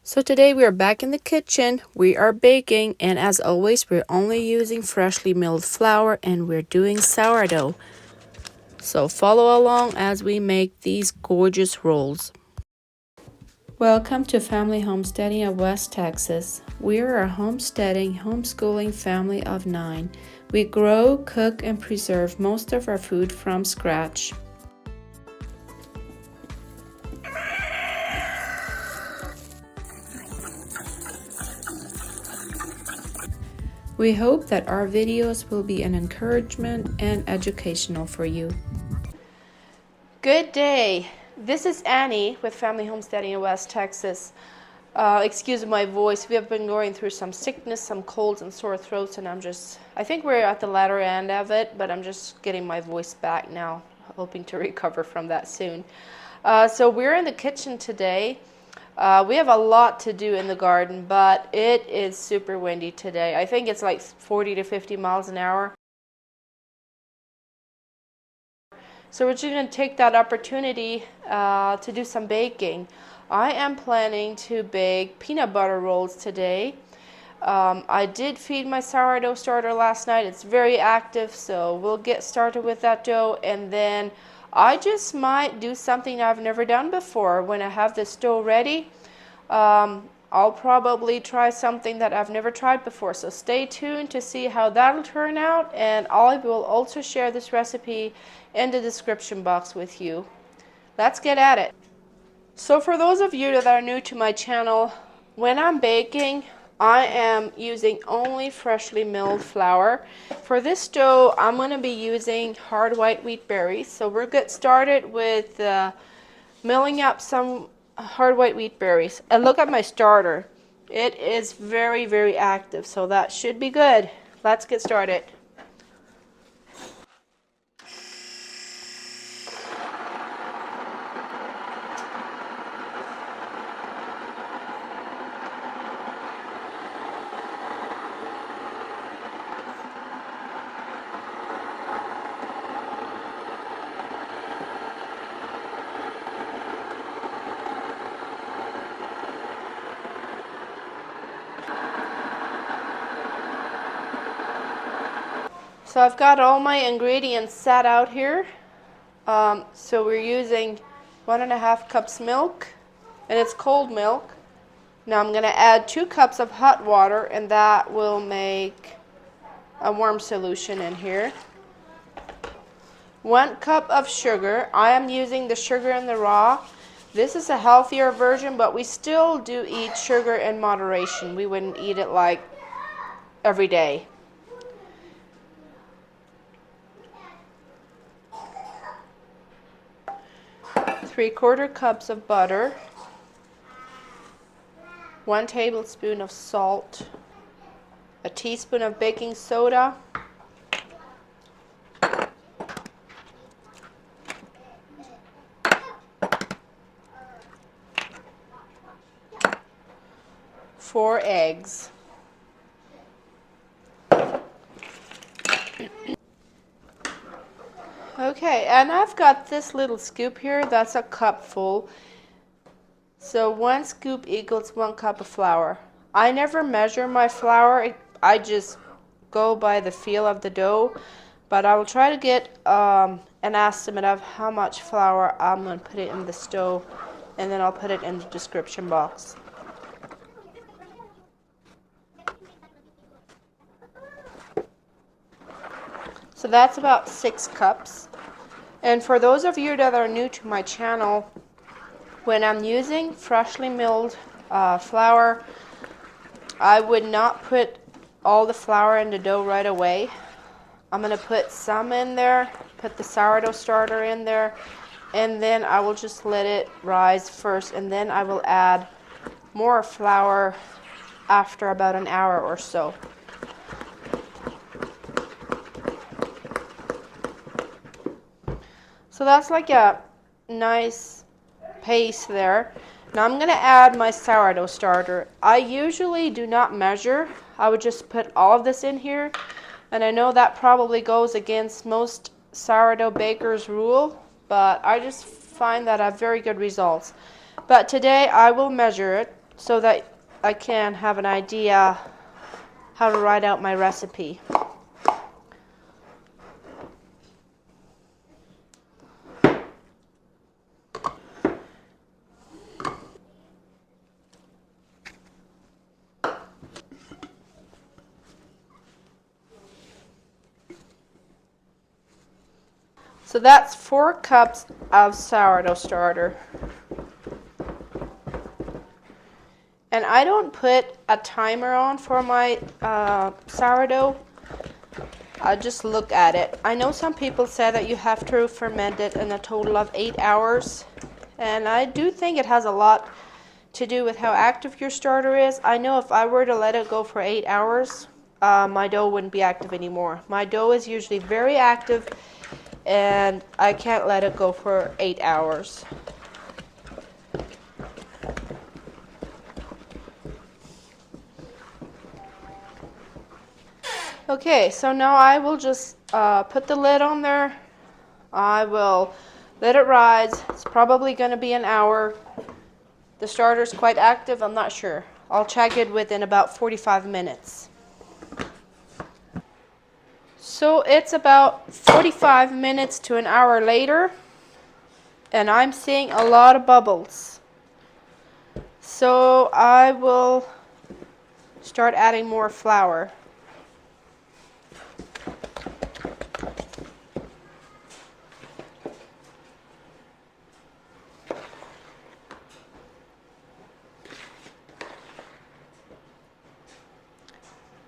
So today we are back in the kitchen, we are baking, and as always we're only using freshly milled flour and we're doing sourdough. So follow along as we make these gorgeous rolls. Welcome to Family Homesteading of West Texas. We are a homesteading, homeschooling family of 9. We grow, cook, and preserve most of our food from scratch. We hope that our videos will be an encouragement and educational for you. Good day. This is Annie with Family Homesteading in West Texas. Excuse my voice. We have been going through some sickness, some colds and sore throats, and I think we're at the latter end of it, but I'm just getting my voice back now, hoping to recover from that soon. So we're in the kitchen today. We have a lot to do in the garden, but it is super windy today. I think it's like 40 to 50 miles an hour. So we're just going to take that opportunity to do some baking. I am planning to bake peanut butter rolls today. I did feed my sourdough starter last night. It's very active, so we'll get started with that dough, and then I just might do something I've never done before. When I have this dough ready, I'll probably try something that I've never tried before. So stay tuned to see how that'll turn out, and I will also share this recipe in the description box with you. Let's get at it. So for those of you that are new to my channel, when I'm baking, I am using only freshly milled flour. For this dough, I'm going to be using hard white wheat berries. So we'll get started with milling up some hard white wheat berries. And look at my starter. It is very, very active, so that should be good. Let's get started. So I've got all my ingredients set out here. So we're using 1.5 cups milk, and it's cold milk. Now I'm going to add 2 cups of hot water, and that will make a warm solution in here. 1 cup of sugar. I am using the sugar in the raw. This is a healthier version, but we still do eat sugar in moderation. We wouldn't eat it like every day. 3/4 cups of butter, 1 tablespoon of salt, a teaspoon of baking soda, four eggs. Okay, and I've got this little scoop here, that's a cup full. So 1 scoop equals 1 cup of flour. I never measure my flour, I just go by the feel of the dough, but I will try to get an estimate of how much flour I'm going to put it in the stove, and then I'll put it in the description box. So that's about 6 cups. And for those of you that are new to my channel, when I'm using freshly milled flour, I would not put all the flour in the dough right away. I'm going to put some in there, put the sourdough starter in there, and then I will just let it rise first, and then I will add more flour after about an hour or so. So that's like a nice paste there. Now I'm going to add my sourdough starter. I usually do not measure. I would just put all of this in here. And I know that probably goes against most sourdough bakers' rule, but I just find that I have very good results. But today I will measure it. so that I can have an idea how to write out my recipe. So that's 4 cups of sourdough starter. And I don't put a timer on for my sourdough. I just look at it. I know some people say that you have to ferment it in a total of 8 hours. And I do think it has a lot to do with how active your starter is. I know if I were to let it go for 8 hours, my dough wouldn't be active anymore. My dough is usually very active, and I can't let it go for 8 hours. Okay, so now I will just put the lid on there. I will let it rise. It's probably going to be an hour. The starter's quite active, I'm not sure. I'll check it within about 45 minutes. So it's about 45 minutes to an hour later, and I'm seeing a lot of bubbles. So I will start adding more flour.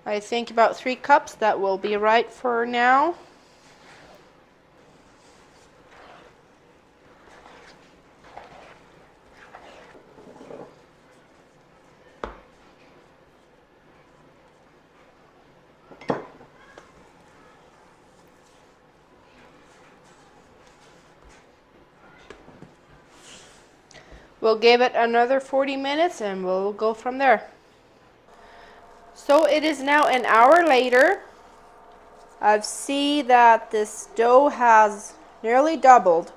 I think about 3 cups, that will be right for now. We'll give it another 40 minutes and we'll go from there. So it is now an hour later. I see that this dough has nearly doubled.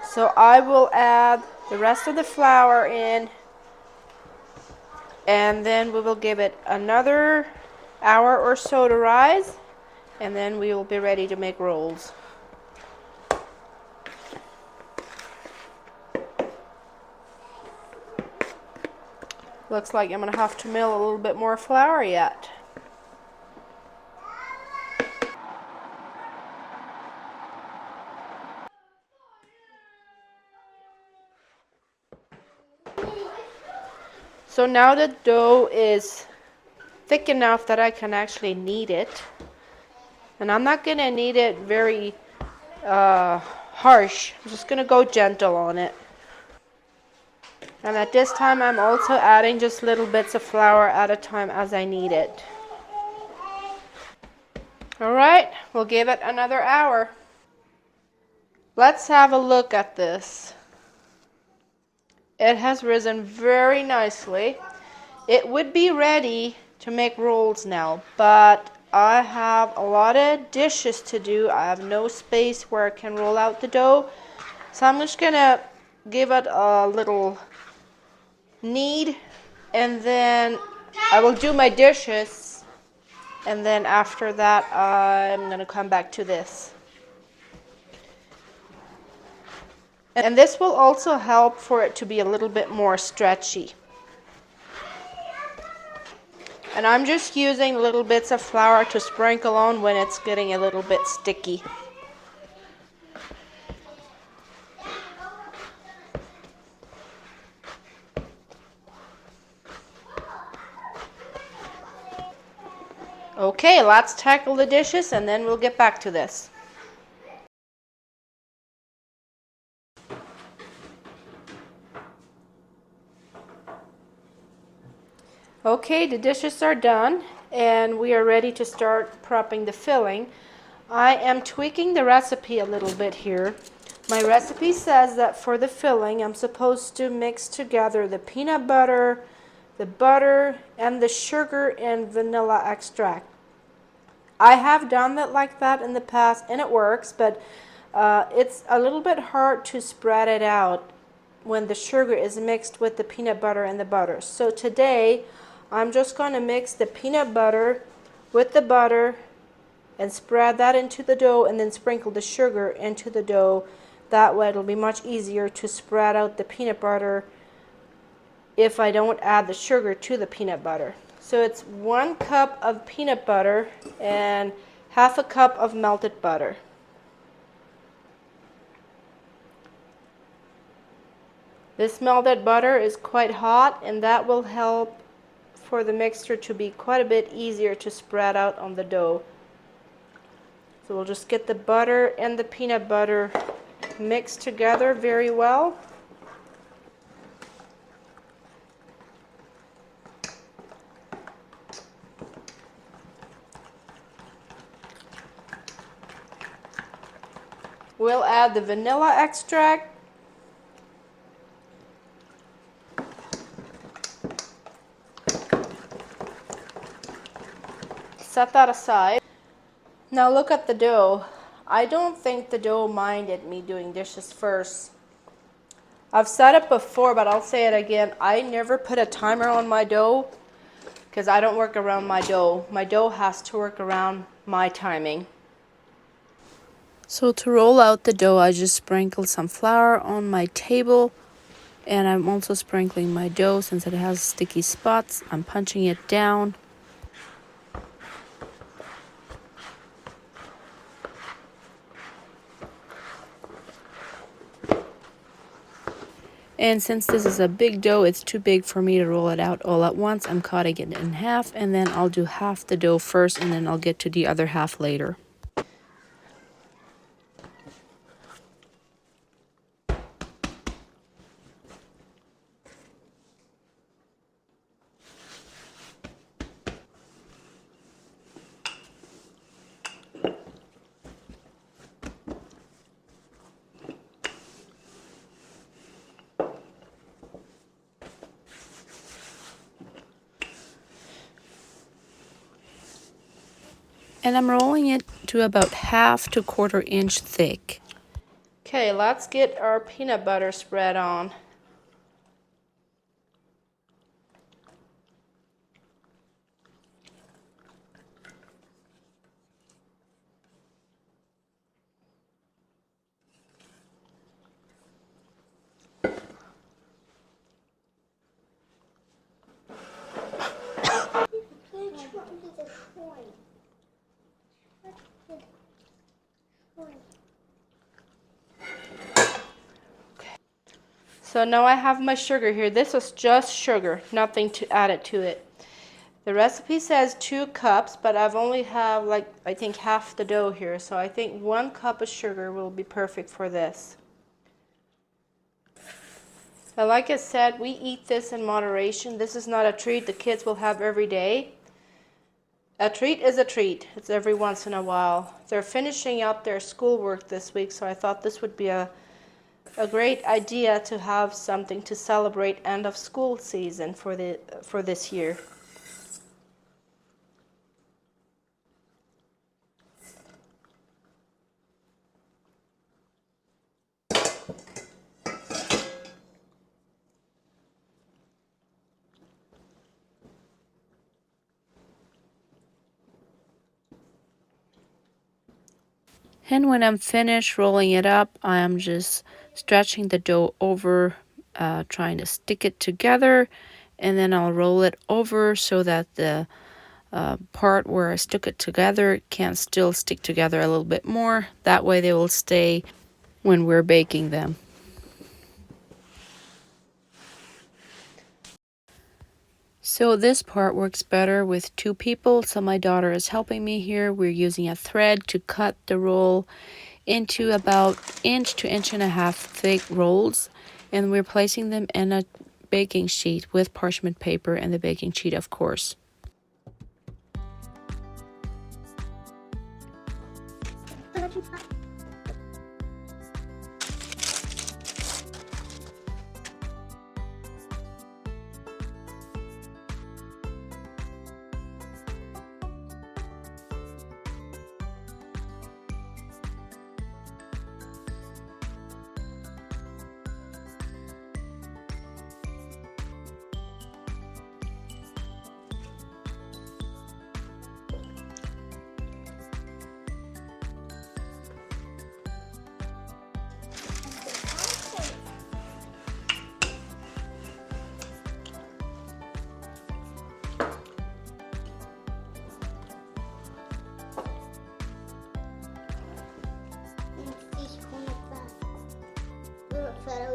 So I will add the rest of the flour in, and then we will give it another hour or so to rise, and then we will be ready to make rolls. Looks like I'm going to have to mill a little bit more flour yet. So now the dough is thick enough that I can actually knead it. And I'm not going to knead it very harsh. I'm just going to go gentle on it. And at this time I'm also adding just little bits of flour at a time as I knead it. Alright, we'll give it another hour. Let's have a look at this. It has risen very nicely. It would be ready to make rolls now, but I have a lot of dishes to do. I have no space where I can roll out the dough. So I'm just gonna give it a little knead, and then I will do my dishes, and then after that I'm gonna come back to this. And this will also help for it to be a little bit more stretchy. And I'm just using little bits of flour to sprinkle on when it's getting a little bit sticky. Okay, let's tackle the dishes and then we'll get back to this. Okay, the dishes are done and we are ready to start prepping the filling. I am tweaking the recipe a little bit here. My recipe says that for the filling I'm supposed to mix together the peanut butter, the butter, and the sugar and vanilla extract. I have done that like that in the past and it works, but it's a little bit hard to spread it out when the sugar is mixed with the peanut butter and the butter. So today I'm just going to mix the peanut butter with the butter and spread that into the dough, and then sprinkle the sugar into the dough. That way it'll be much easier to spread out the peanut butter if I don't add the sugar to the peanut butter. So it's 1 cup of peanut butter and half a cup of melted butter. This melted butter is quite hot, and that will help for the mixture to be quite a bit easier to spread out on the dough. So we'll just get the butter and the peanut butter mixed together very well. We'll add the vanilla extract. Set that aside. Now look at the dough. I don't think the dough minded me doing dishes first. I've said it before, but I'll say it again. I never put a timer on my dough because I don't work around my dough. My dough has to work around my timing. So to roll out the dough, I just sprinkled some flour on my table, and I'm also sprinkling my dough since it has sticky spots. I'm punching it down. And since this is a big dough, it's too big for me to roll it out all at once. I'm cutting it in half, and then I'll do half the dough first, and then I'll get to the other half later. And I'm rolling it to about 1/2 to 1/4 inch thick. Okay, let's get our peanut butter spread on. So now I have my sugar here. This is just sugar, nothing to add it to it. The recipe says 2 cups, but I've only have like I think half the dough here, so I think 1 cup of sugar will be perfect for this. Now, like I said, we eat this in moderation. This is not a treat the kids will have every day. A treat is a treat. It's every once in a while. They're finishing up their schoolwork this week, so I thought this would be a great idea to have something to celebrate end of school season for this year. And when I'm finished rolling it up, I am just stretching the dough over, trying to stick it together, and then I'll roll it over so that the part where I stuck it together can still stick together a little bit more. That way they will stay when we're baking them. So this part works better with 2 people, so my daughter is helping me here. We're using a thread to cut the roll into about 1 to 1.5 inch thick rolls, and we're placing them in a baking sheet with parchment paper and the baking sheet, of course.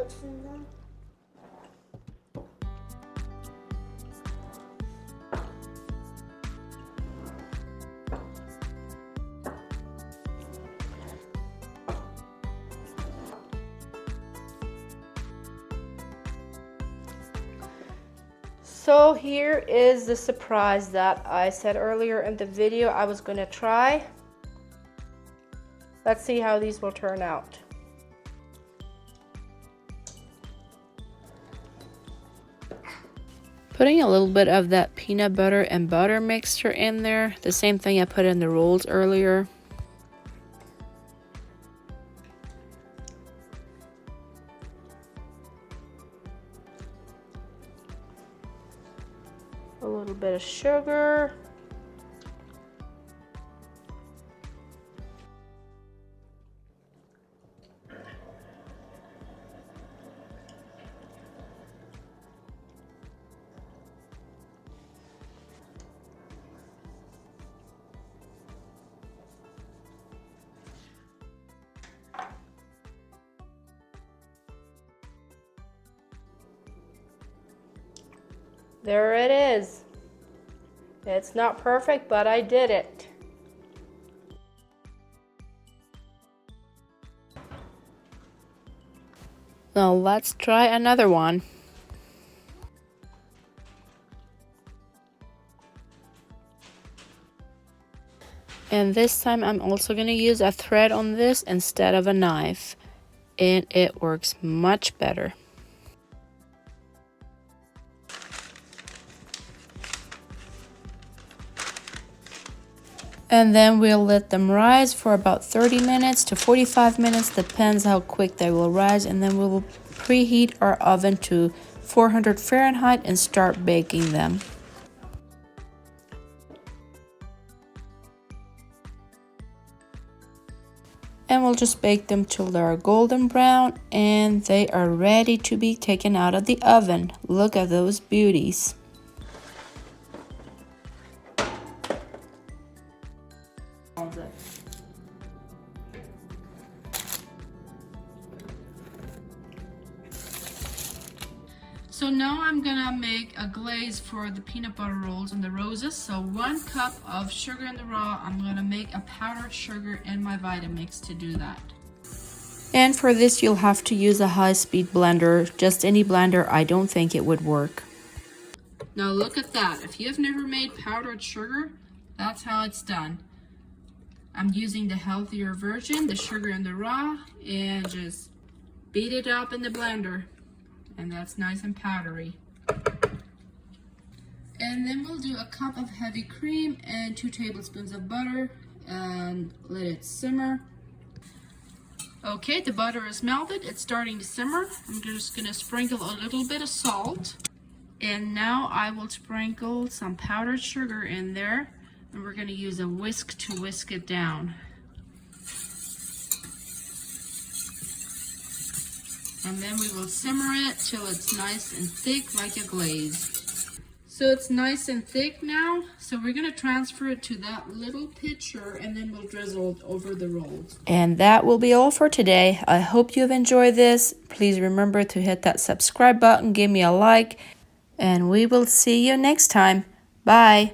oats in them. So here is the surprise that I said earlier in the video I was going to try. Let's see how these will turn out. Putting a little bit of that peanut butter and butter mixture in there, the same thing I put in the rolls earlier. A little bit of sugar. There it is. It's not perfect, but I did it. Now let's try another one. And this time I'm also going to use a thread on this instead of a knife. And it works much better. And then we'll let them rise for about 30 minutes to 45 minutes, depends how quick they will rise. And then we will preheat our oven to 400 Fahrenheit and start baking them. And we'll just bake them till they're golden brown and they are ready to be taken out of the oven. Look at those beauties. So now I'm gonna make a glaze for the peanut butter rolls and the roses. So 1 cup of sugar in the raw. I'm gonna make a powdered sugar in my Vitamix to do that. And for this you'll have to use a high-speed blender. Just any blender, I don't think it would work. Now look at that. If you've never made powdered sugar, that's how it's done. I'm using the healthier version, the sugar in the raw, and just beat it up in the blender. And that's nice and powdery. And then we'll do a cup of heavy cream and 2 tablespoons of butter and let it simmer. Okay, the butter is melted. It's starting to simmer. I'm just going to sprinkle a little bit of salt. And now I will sprinkle some powdered sugar in there. And we're going to use a whisk to whisk it down. And then we will simmer it till it's nice and thick like a glaze. So it's nice and thick now. So we're going to transfer it to that little pitcher and then we'll drizzle it over the rolls. And that will be all for today. I hope you've enjoyed this. Please remember to hit that subscribe button, give me a like, and we will see you next time. Bye.